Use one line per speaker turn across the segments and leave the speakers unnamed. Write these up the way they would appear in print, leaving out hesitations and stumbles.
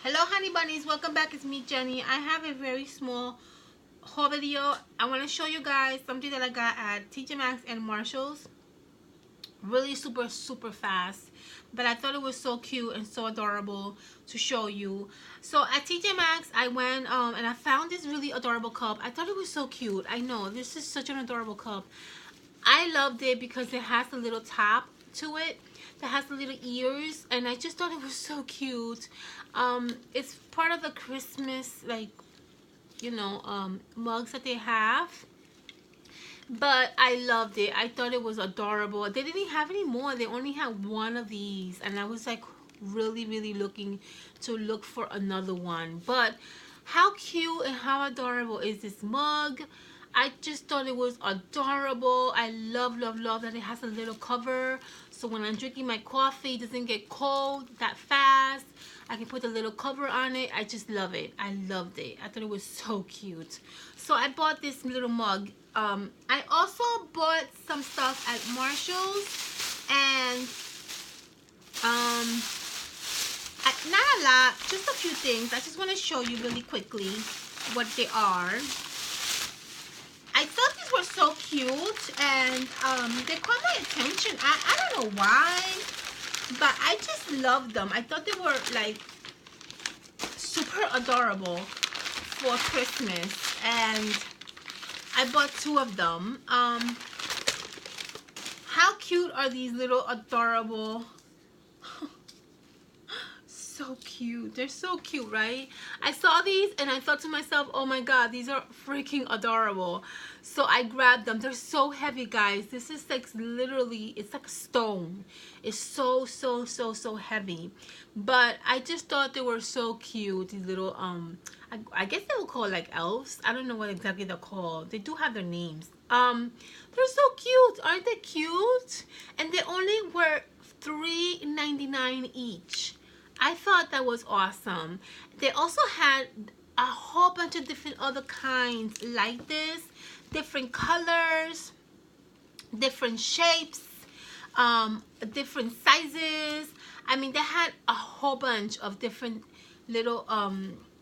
Hello honey bunnies, welcome back. It's me, Jenny. I have a very small haul video. I want to show you guys something that I got at TJ.Maxx and Marshall's. Really super fast, but I thought it was so cute and so adorable to show you. So at TJ.Maxx I went and I found this really adorable cup. I thought it was so cute. I know, this is such an adorable cup. I loved it because it has a little top to it that has the little ears, and I just thought it was so cute. It's part of the Christmas, like, you know, mugs that they have, but I loved it. I thought it was adorable. They didn't have any more. They only had one of these, and I was like really looking for another one. But how cute and how adorable is this mug? I just thought it was adorable. I love that it has a little cover, so when I'm drinking my coffee, it doesn't get cold that fast. I can put a little cover on it. I just love it. I loved it. I thought it was so cute. So I bought this little mug. I also bought some stuff at Marshall's, and not a lot, just a few things. I just want to show you really quickly what they are. I thought these were so cute, and they caught my attention. I don't know why, but I just love them. I thought they were like super adorable for Christmas, and I bought two of them. How cute are these little adorable? So cute. They're so cute, right? I saw these and I thought to myself, oh my god, these are freaking adorable. So I grabbed them. They're so heavy, guys. This is like literally, it's like a stone. It's so heavy, but I just thought they were so cute. These little I guess they will call like elves. I don't know what exactly they're called. They do have their names. They're so cute. Aren't they cute? And they only were $3.99 each. I thought that was awesome. They also had a whole bunch of different other kinds like this, different colors, different shapes, different sizes. I mean, they had a whole bunch of different little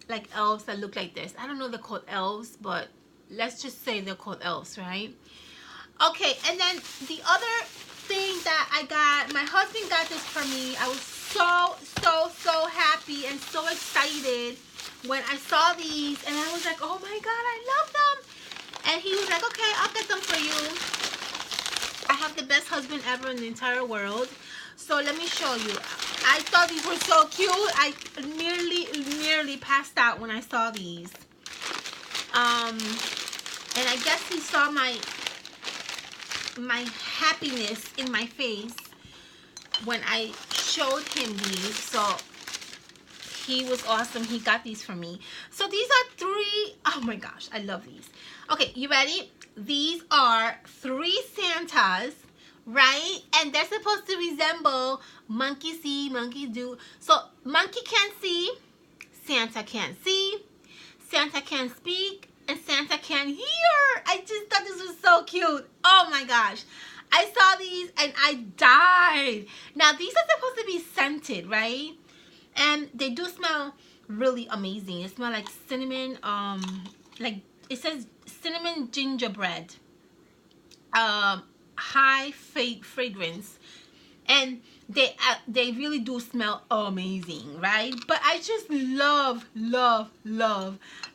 like elves that look like this. I don't know if they're called elves, but let's just say they're called elves, right? Okay, and then the other thing that I got, my husband got this for me. I was so happy and so excited when I saw these, and I was like, oh my god, I love them. And he was like, okay, I'll get them for you. I have the best husband ever in the entire world. So let me show you. I thought these were so cute. I nearly passed out when I saw these. And I guess he saw my happiness in my face when I showed him these. So he was awesome. He got these for me. So these are three. Oh my gosh, I love these. Okay, you ready? These are three Santas, right? And they're supposed to resemble monkey see, monkey do. So monkey can't see, Santa can't see, Santa can't speak, and Santa can't hear. I just thought this was so cute. Oh my gosh. I saw these and I died. Now these are supposed to be scented, right? And they do smell really amazing. They smell like cinnamon, like it says cinnamon gingerbread, high fragrance, and they really do smell amazing, right? But I just love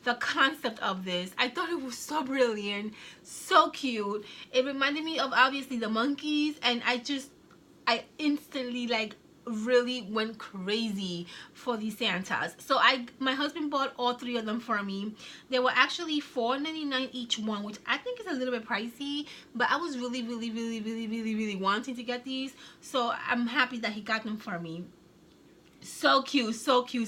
the concept of this. I thought it was so brilliant, so cute. It reminded me of obviously the monkeys, and I instantly like really went crazy for these Santas. So my husband bought all three of them for me. They were actually $4.99 each one, which I think is a little bit pricey, but I was really wanting to get these, so I'm happy that he got them for me. So cute, so cute.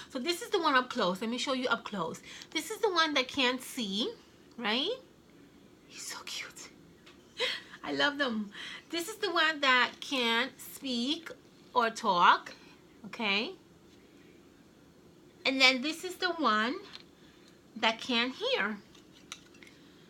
So this is the one up close. Let me show you up close. This is the one that can't see, right? He's so cute. I love them. This is the one that can't speak or talk, okay? And then this is the one that can't hear.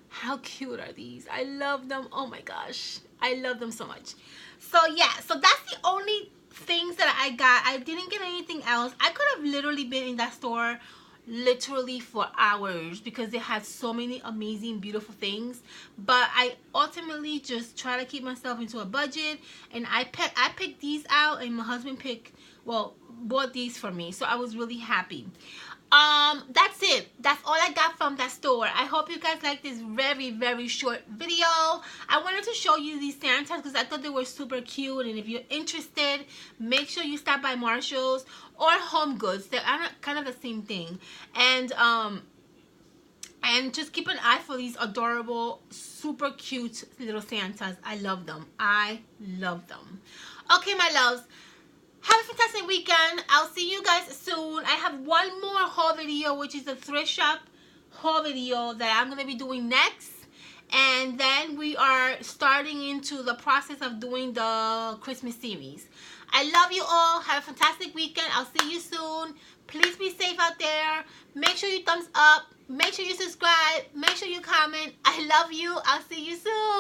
How cute are these? I love them. Oh my gosh, I love them so much. So yeah, so that's the only things that I got. I didn't get anything else. I could have literally been in that store literally for hours because they had so many amazing, beautiful things. But I ultimately just try to keep myself into a budget, and I picked these out, and my husband bought these for me. So I was really happy. That's it. That's all I got from that store. I hope you guys like this very, very short video. I wanted to show you these Santas because I thought they were super cute, and if you're interested, make sure you stop by Marshall's or Home Goods. They're kind of the same thing. And just keep an eye for these adorable, super cute little Santas. I love them. I love them. Okay, my loves. Have a fantastic weekend. I'll see you guys soon. I have one more haul video, which is the thrift shop haul video that I'm going to be doing next. And then we are starting into the process of doing the Christmas series. I love you all. Have a fantastic weekend. I'll see you soon. Please be safe out there. Make sure you thumbs up. Make sure you subscribe. Make sure you comment. I love you. I'll see you soon.